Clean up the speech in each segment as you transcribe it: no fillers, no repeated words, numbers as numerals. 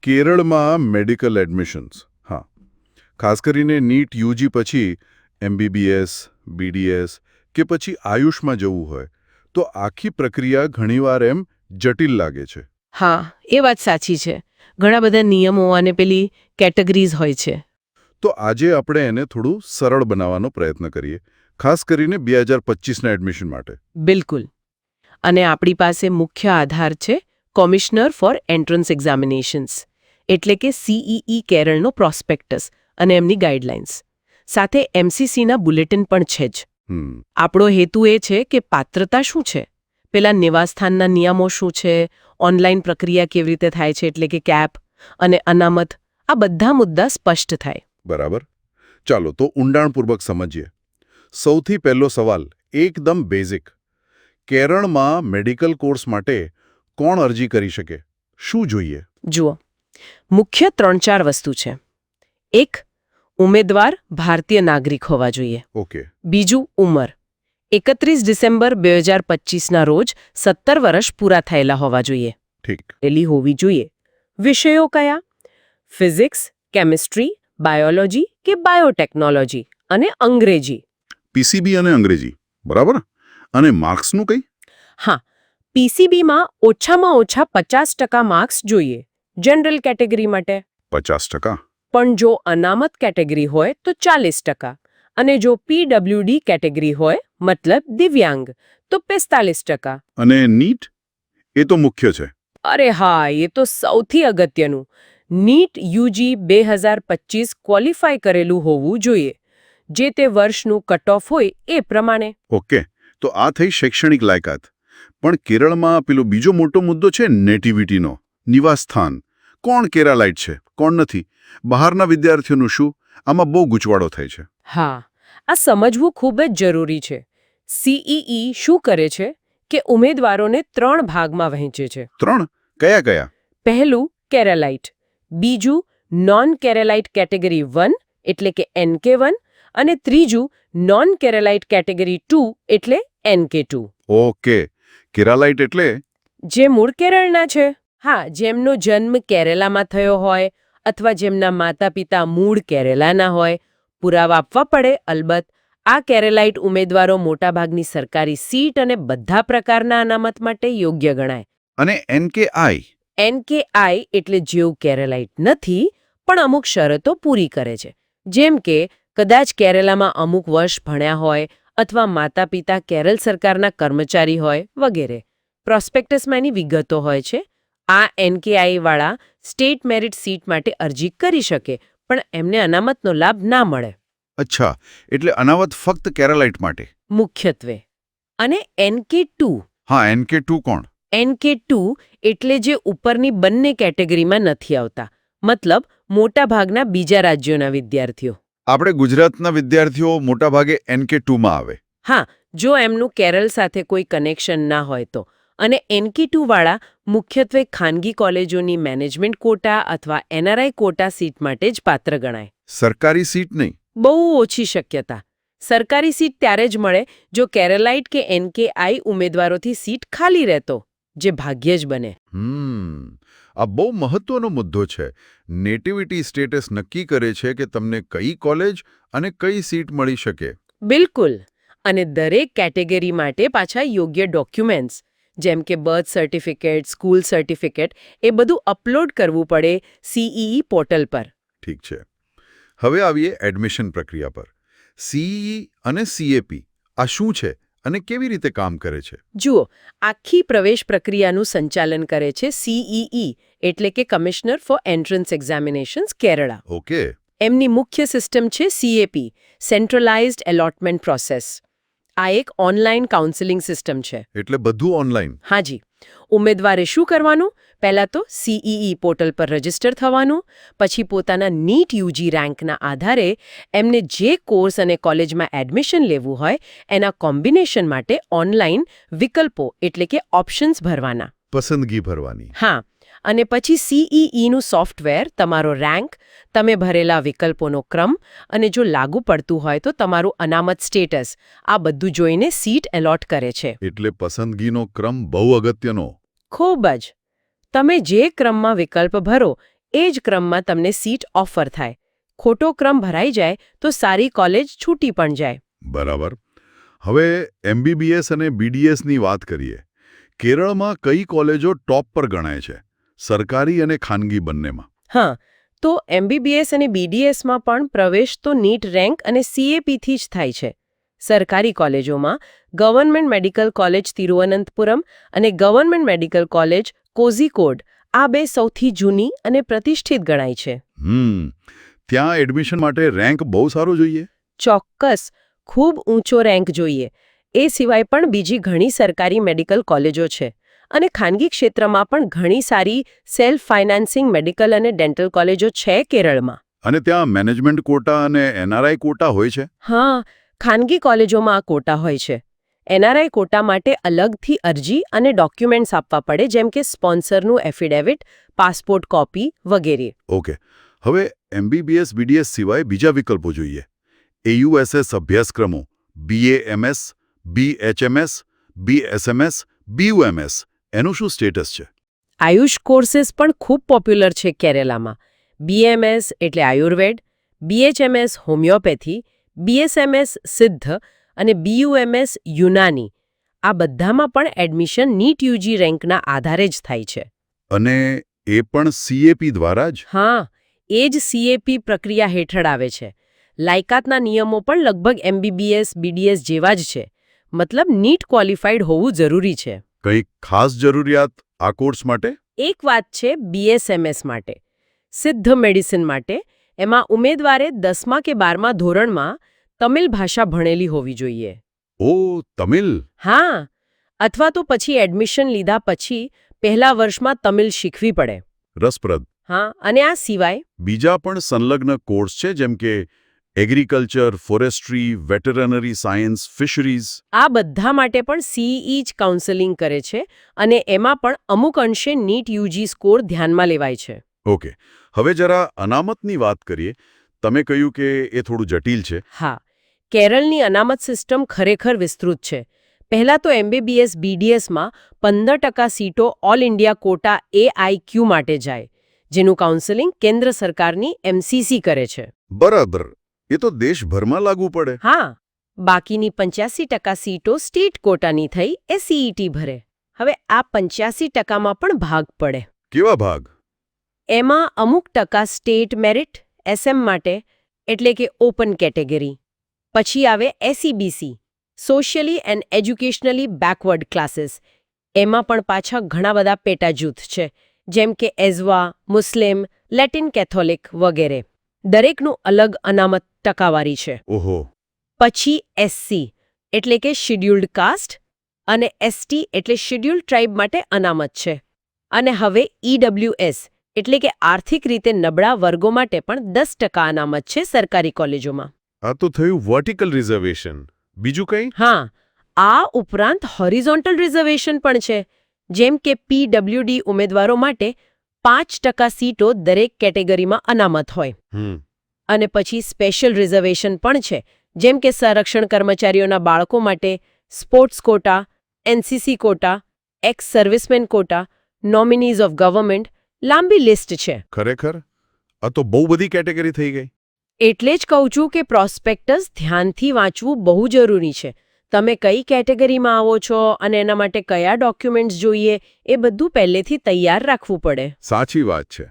કેરળમાં medical admissions, હા, ખાસ કરીને નીટ યુજી પછી એમબીબીએસ, બીડીએસ કે પછી આયુષમાં જવું હોય તો આખી પ્રક્રિયા ઘણીવાર એમ જટિલ લાગે છે. હા, એ વાત સાચી છે. ઘણા બધા નિયમો અને પેલી કેટેગરીઝ હોય છે. તો આજે આપણે એને થોડું સરળ બનાવવાનો પ્રયત્ન કરીએ, ખાસ કરીને 2025ના એડમિશન માટે. બિલકુલ. અને આપણી પાસે મુખ્ય આધાર છે કોમિશનર ફોર એન્ટ્રન્સ એક્ઝામિનેશન્સ, એટલે કે સીઈઈ કેરળનો પ્રોસ્પેક્ટસ અને એમની ગાઈડલાઇન્સ. સાથે એમસીસીના બુલેટિન પણ છે જ. આપણો હેતુ એ છે કે પાત્રતા શું છે, પેલા નિવાસસ્થાનના નિયમો શું છે, ઓનલાઈન પ્રક્રિયા કેવી રીતે થાય છે એટલે કે કેપ, અને અનામત, આ બધા મુદ્દા સ્પષ્ટ થાય. બરાબર. ચાલો તો ઊંડાણપૂર્વક સમજીએ. સૌથી પહેલો સવાલ એકદમ બેઝિક. કેરળમાં મેડિકલ કોર્સ માટે કોણ અરજી કરી શકે? શું જોઈએ? જુઓ, મુખ્ય 3-4 વસ્તુ છે. 1. ઉમેદવાર ભારતીય નાગરિક હોવા જોઈએ. ઓકે. બીજું, ઉંમર 31 ડિસેમ્બર 2025ના રોજ 17 વર્ષ પૂરા થયેલા હોવા જોઈએ. ઠીક. એલી હોવી જોઈએ. વિષયો કયા? ફિઝિક્સ, કેમિસ્ટ્રી, બાયોલોજી કે બાયોટેકનોલોજી, અને અંગ્રેજી. પીસીબી અને અંગ્રેજી, બરાબર. અને માર્ક્સનું કંઈ? હા, પીસીબીમાં ઓછામાં ઓછા 50% માર્ક્સ જોઈએ, જનરલ કેટેગરી માટે. 50%? પણ જો અનામત કેટેગરી હોય તો 40%, અને જો પીડબ્લ્યુડી કેટેગરી હોય, મતલબ દિવ્યાંગ, તો 45%. અને નીટ? એ તો મુખ્ય છે. અરે હા, એ તો સૌથી અગત્યનું. નીટ યુજી 2025 ક્વોલિફાય કરેલું હોવું જોઈએ, જે તે વર્ષનું કટ ઓફ હોય એ પ્રમાણે. ઓકે, તો આ થઈ શૈક્ષણિક લાયકાત. પણ કેરળમાં પેલો બીજો મોટો મુદ્દો છે નેટિવિટીનો, નિવાસસ્થાન. કોણ કેરાલાઇટ છે, કોણ નથી? બહારના વિદ્યાર્થીઓનું શું? આમાં બહુ ગૂંચવાડો થાય છે. હા, આ સમજવું ખૂબ જ જરૂરી છે. સીઈઈ શું કરે છે કે ઉમેદવારોને 3 ભાગમાં વહેંચે છે. 3? કયા કયા? પહેલું કેરાલાઇટ, બીજું નોન કેરાલાઇટ કેટેગરી 1 એટલે કે NK1, અને ત્રીજું નોન કેરાલાઇટ કેટેગરી 2 એટલે NK2. ઓકે, કેરાલાઇટ એટલે? જે મૂળ કેરળના છે. હા, જેમનો જન્મ કેરેલામાં થયો હોય અથવા જેમના માતા પિતા મૂળ કેરેલાના હોય. પુરાવા આપવા પડે અલબત્ત. આ કેરેલાઇટ ઉમેદવારો મોટાભાગની સરકારી સીટ અને બધા પ્રકારના અનામત માટે યોગ્ય ગણાય. અને NKI? NKI એટલે જેવું કેરેલાઇટ નથી, પણ અમુક શરતો પૂરી કરે છે. જેમ કે કદાચ કેરેલામાં અમુક વર્ષ ભણ્યા હોય અથવા માતા પિતા કેરળ સરકારના કર્મચારી હોય વગેરે. પ્રોસ્પેક્ટસમાં એની વિગતો હોય છે. આ NKI વાળા સ્ટેટ મેરિટ સીટ માટે અરજી કરી શકે, પણ એમને અનામતનો લાભ ના મળે. અચ્છા, એટલે અનામત ફક્ત કેરાલાઇટ માટે? મુખ્યત્વે. અને NK2? હા, NK2 કોણ? NK2 એટલે જે ઉપરની બંને કેટેગરીમાં નથી આવતા, મતલબ મોટાભાગના બીજા રાજ્યોના વિદ્યાર્થીઓ. આપણે ગુજરાતના વિદ્યાર્થીઓ મોટાભાગે NK2માં આવે. હા, જો એમનું કેરળ સાથે કોઈ કનેક્શન ના હોય તો. અને NK2 વાળા મુખ્યત્વે ખાનગી કોલેજોની મેનેજમેન્ટ કોટા અથવા NRI કોટા સીટ માટે જ પાત્ર ગણાય. સરકારી સીટ નહીં? બહુ ઓછી શક્યતા. સરકારી સીટ ત્યારે જ મળે જો કેરેલાઇટ કે NKI ઉમેદવારોથી સીટ ખાલી રહેતો, જે ભાગ્યે જ બને. આ બહુ મહત્વનો મુદ્દો છે. નેટિવિટી સ્ટેટસ નક્કી કરે છે કે તમને કઈ કોલેજ અને કઈ સીટ મળી શકે. બિલકુલ. અને દરેક કેટેગરી માટે પાછા યોગ્ય ડોક્યુમેન્ટ્સ, જેમ કે બર્થ સર્ટિફિકેટ, સ્કૂલ સર્ટિફિકેટ, એ બધું અપલોડ કરવું પડે સીઈઈ પોર્ટલ પર. ઠીક છે. હવે આવીએ એડમિશન પ્રક્રિયા પર. સીઈઈ અને સીએપી આ શું છે અને કેવી રીતે કામ કરે છે? જુઓ, આખી પ્રવેશ પ્રક્રિયાનું સંચાલન કરે છે સીઈઈ, એટલે કે commissioner for entrance examinations Kerala. Okay. એમની મુખ્ય સિસ્ટમ છે CAP, સેન્ટ્રલાઇઝ્ડ એલોટમેન્ટ પ્રોસેસ. આ એક ઓનલાઈન કાઉન્સેલિંગ સિસ્ટમ છે. એટલે બધું ઓનલાઈન? હાજી. ઉમેદવારે શું કરવાનું? પહેલાં તો સીઈઈ પોર્ટલ પર રજીસ્ટર થવાનું, પછી પોતાના નીટ યુજી રેન્કના આધારે એમને જે કોર્સ અને કોલેજમાં એડમિશન લેવું હોય એના કોમ્બિનેશન માટે ઓનલાઈન વિકલ્પો એટલે કે ઓપ્શન્સ ભરવાના. પસંદગી ભરવાની? હા. અને પછી સીઈઈનું સોફ્ટવેર તમારો રેન્ક, તમે ભરેલા વિકલ્પોનો ક્રમ, અને જો લાગુ પડતું હોય તો તમારું અનામત સ્ટેટસ, આ બધું જોઈને સીટ એલોટ કરે છે. એટલે પસંદગીનો ક્રમ બહુ અગત્યનો. ખૂબ જ. તમે જે ક્રમમાં વિકલ્પ ભરો એ જ ક્રમમાં તમને સીટ ઓફર થાય. ખોટો ક્રમ ભરાઈ જાય તો સારી કોલેજ છૂટી પણ જાય. બરાબર. હવે MBBS અને BDSની વાત કરીએ. કેરળમાં કઈ કોલેજો ટોપ પર ગણાય છે, સરકારી અને ખાનગી બંનેમાં? હા, તો MBBS અને BDSમાં પણ પ્રવેશ તો નીટ રેન્ક અને CAPથી જ થાય છે. સરકારી કોલેજોમાં ગવર્નમેન્ટ મેડિકલ કોલેજ તિરુવનંતપુરમ અને ગવર્નમેન્ટ મેડિકલ કોલેજ કોઝિકોડ આ બે સૌથી જૂની અને પ્રતિષ્ઠિત ગણાય છે. ત્યાં એડમિશન માટે રેન્ક બહુ સારો જોઈએ? ચોક્કસ, ખૂબ ઊંચો રેન્ક જોઈએ. એ સિવાય પણ બીજી ઘણી સરકારી મેડિકલ કોલેજો છે અને ખાનગી ક્ષેત્રમાં પણ ઘણી સારી સેલ્ફ ફાઇનાન્સિંગ મેડિકલ અને ડેન્ટલ કોલેજો છે કેરળમાં. અને ત્યાં મેનેજમેન્ટ કોટા અને NRI કોટા હોય છે? હા, ખાનગી કોલેજોમાં આ કોટા હોય છે. NRI કોટા માટે અલગથી અરજી અને ડોક્યુમેન્ટ્સ આપવા પડે, જેમ કે સ્પોન્સરનું એફિડેવિટ, પાસપોર્ટ કોપી વગેરે. ઓકે. હવે MBBS BDS સિવાય બીજા વિકલ્પો જોઈએ. AUSS અભ્યાસક્રમો, BAMS, BHMS, BSMS, BUMS એનું શું સ્ટેટસ છે? આયુષ કોર્सेस પણ ખૂબ પોપ્યુલર છે કેરળમાં. BMS એટલે આયુર્વેદ, BHMS હોમિયોપેથી, BSMS સિદ્ધ અને BUMS યુનાની. આ બધામાં પણ એડમિશન નીટ UG રેન્કના આધારે જ થાય છે. અને એ પણ CAP દ્વારા જ? હા, એ જ CAP પ્રક્રિયા હેઠળ આવે છે. લાયકાતના નિયમો પણ લગભગ MBBS BDS જેવા જ છે. મતલબ નીટ ક્વોલિફાઈડ હોવું જરૂરી છે. કંઈ ખાસ જરૂરિયાત આ કોર્સ માટે? એક વાત છે BSMS માટે, સિદ્ધ મેડિસિન માટે. એમાં ઉમેદવારે 10મા કે 12મા ધોરણમાં તમિલ ભાષા ભણેલી હોવી જોઈએ. ઓ, તમિલ? હા, અથવા તો પછી એડમિશન લીધા પછી પહેલા વર્ષમાં તમિલ શીખવી પડે. રસપ્રદ. હા, અને આ સિવાય બીજા પણ સંલગ્ન કોર્સ છે, જેમ કે agriculture, forestry, veterinary science, fisheries. આ બધા માટે પણ CE જ કાઉન્સેલિંગ કરે છે અને એમાં પણ અમુક અંશે નીટ UG સ્કોર ધ્યાનમાં લેવાય છે. ઓકે. હવે જરા અનામતની વાત કરીએ. તમે કહ્યું કે એ થોડું જટિલ છે. હા, કેરળની અનામત સિસ્ટમ ખરેખર વિસ્તૃત છે. પહેલાં તો MBBS BDSમાં 15% સીટો ઓલ ઇન્ડિયા કોટા AIQ માટે જાય, જેનું કાઉન્સેલિંગ કેન્દ્ર સરકારની MCC કરે છે. બરાબર. એ તો દેશભરમાં લાગુ પડે. હા, બાકીની 85% સીટો સ્ટેટ કોટાની થઈ CET ભરે. હવે આ 85%માં પણ ભાગ પડે. કેવા ભાગ? એમાં અમુક ટકા સ્ટેટ મેરિટ SM માટે, એટલે કે ઓપન કેટેગરી. પછી આવે SEBC, socially and educationally backward classes. એમાં પણ પાછા ઘણા બધા પેટા જૂથ છે, જેમ કે એઝવા, મુસ્લિમ, લેટિન કેથોલિક વગેરે. દરેકનું અલગ અનામત ટકાવારી છે. ઓહો. પછી SC એટલે કે શિડ્યુલ્ડ કાસ્ટ અને ST એટલે શિડ્યુલ્ડ ટ્રાઇબ માટે અનામત છે. અને હવે EWS એટલે કે આર્થિક રીતે નબળા વર્ગો માટે પણ 10% અનામત છે સરકારી કોલેજોમાં. આ તો થયું વર્ટિકલ રિઝર્વેશન. બીજું કંઈ? હા, આ ઉપરાંત હોરિઝોન્ટલ રિઝર્વેશન પણ છે, જેમ કે PWD ઉમેદવારો માટે 5% સીટો દરેક કેટેગરીમાં અનામત હોય. અને પછી સ્પેશિયલ રિઝર્વેશન પણ છે, જેમ કે સંરક્ષણ કર્મચારીઓના બાળકો માટે sports quota, NCC quota, ex serviceman quota, nominees of government. લાંબી લિસ્ટ છે. ખરેખર? આ તો બહુ બધી કેટેગરી થઈ ગઈ. એટલે જ કહું છું કે પ્રોસ્પેક્ટસ ધ્યાનથી વાંચવું બહુ જરૂરી છે. તમે કઈ કેટેગરીમાં આવો છો અને એના માટે કયા ડોક્યુમેન્ટ્સ જોઈએ એ બધું પહેલેથી તૈયાર રાખવું પડે. સાચી વાત છે.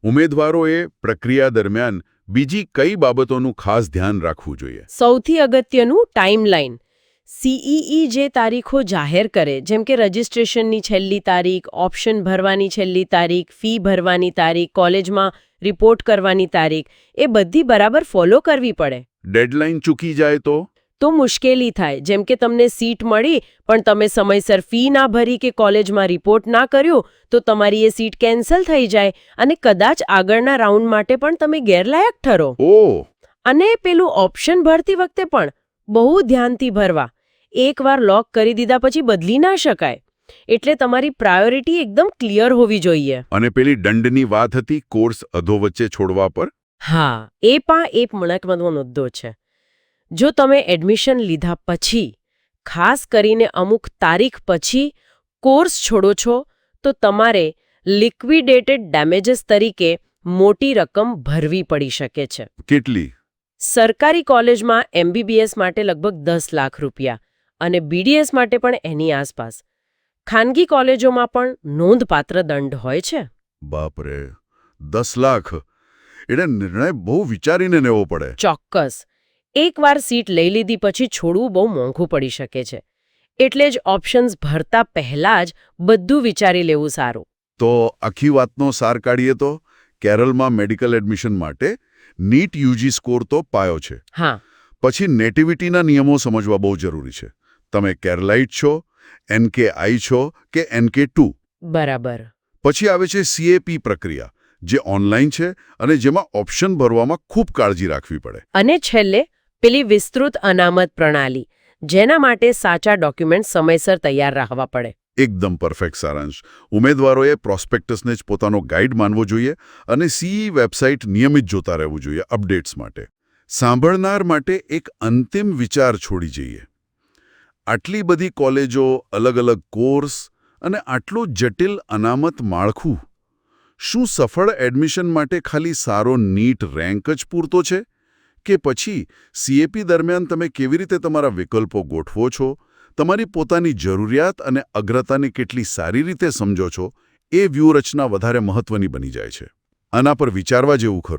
ઉમેદવારોએ પ્રક્રિયા દરમિયાન બીજી કઈ બાબતોનું ખાસ ધ્યાન રાખવું જોઈએ? સૌથી અગત્યનું ટાઈમલાઈન. CEE જે તારીખો જાહેર કરે, જેમ કે રજિસ્ટ્રેશનની છેલ્લી તારીખ, ઓપ્શન ભરવાની છેલ્લી તારીખ, ફી ભરવાની તારીખ, કોલેજમાં રિપોર્ટ કરવાની તારીખ, એ બધી બરાબર ફોલો કરવી પડે. ડેડલાઇન ચૂકી જાય તો મુશ્કેલી થાય. જેમ કે તમને સીટ મળી પણ તમે સમયસર ફી ના ભરી કે કોલેજમાં રિપોર્ટ ના કર્યો તો તમારી એ સીટ કેન્સલ થઈ જાય અને કદાચ આગળના રાઉન્ડ માટે પણ તમે ગેરલાયક ઠરો. અને પેલું ઓપ્શન ભરતી વખતે પણ બહુ ધ્યાનથી ભરવા. એકવાર લોક કરી દીધા પછી બદલી ના શકાય. એટલે તમારી પ્રાયોરિટી એકદમ ક્લિયર હોવી જોઈએ. અને પેલી દંડની વાત હતી કોર્સ અધોવચ્ચે છોડવા પર? હા, એ પણ એક મહત્વનો મુદ્દો છે. જો તમે એડમિશન લીધા પછી, ખાસ કરીને અમુક તારીખ પછી કોર્સ છોડો છો, તો તમારે લિક્વિડેટેડ ડેમેજીસ તરીકે મોટી રકમ ભરવી પડી શકે છે. કેટલી? સરકારી કોલેજમાં MBBS માટે લગભગ 10 લાખ રૂપિયા અને BDS માટે પણ એની આસપાસ. ખાનગી કોલેજોમાં પણ નોંધપાત્ર દંડ હોય છે. બાપરે, 10 લાખ! એટલે નિર્ણય બહુ વિચારીને લેવો પડે. ચોક્કસ. એકવાર સીટ લઈ લીધી પછી છોડવું બહુ મોંઘું પડી શકે છે. એટલે જ ઓપ્શન્સ ભરતા પહેલા જ બધું વિચારી લેવું સારું. તો આખી વાતનો સાર કાઢીએ તો કેરળમાં મેડિકલ એડમિશન માટે નીટ યુજી સ્કોર તો પાયો છે. હા. પછી નેટિવિટીના નિયમો સમજવા બહુ જરૂરી છે. તમે કેરલાઇટ છો, NK-I છો કે NK-2. બરાબર. પછી આવે છે CAP પ્રક્રિયા, જે ઓનલાઈન છે અને જેમાં ઓપ્શન ભરવામાં ખૂબ કાળજી રાખવી પડે. અને છેલ્લે પેલી વિસ્તૃત અનામત પ્રણાલી, જેના માટે સાચા ડોક્યુમેન્ટ સમયસર તૈયાર રાખવા પડે. એકદમ પરફેક્ટ સારાંશ. ઉમેદવારોએ પ્રોસ્પેક્ટસને જ પોતાનો ગાઈડ માનવો જોઈએ અને CE વેબસાઇટ નિયમિત જોતા રહેવું જોઈએ અપડેટ્સ માટે. સાંભળનાર માટે એક અંતિમ વિચાર છોડી જઈએ. આટલી બધી કોલેજો, અલગ અલગ કોર્સ અને આટલું જટિલ અનામત માળખું, શું સફળ એડમિશન માટે ખાલી સારો નીટ રેન્ક જ પૂરતો છે? કે પછી CAP દરમિયાન તમે કેવી રીતે તમારા વિકલ્પો ગોઠવો છો, તમારી પોતાની જરૂરિયાત અને અગ્રતાને કેટલી સારી રીતે સમજો છો, એ વ્યૂહરચના વધારે મહત્વની બની જાય છે. આના પર વિચારવા જેવું ખરું.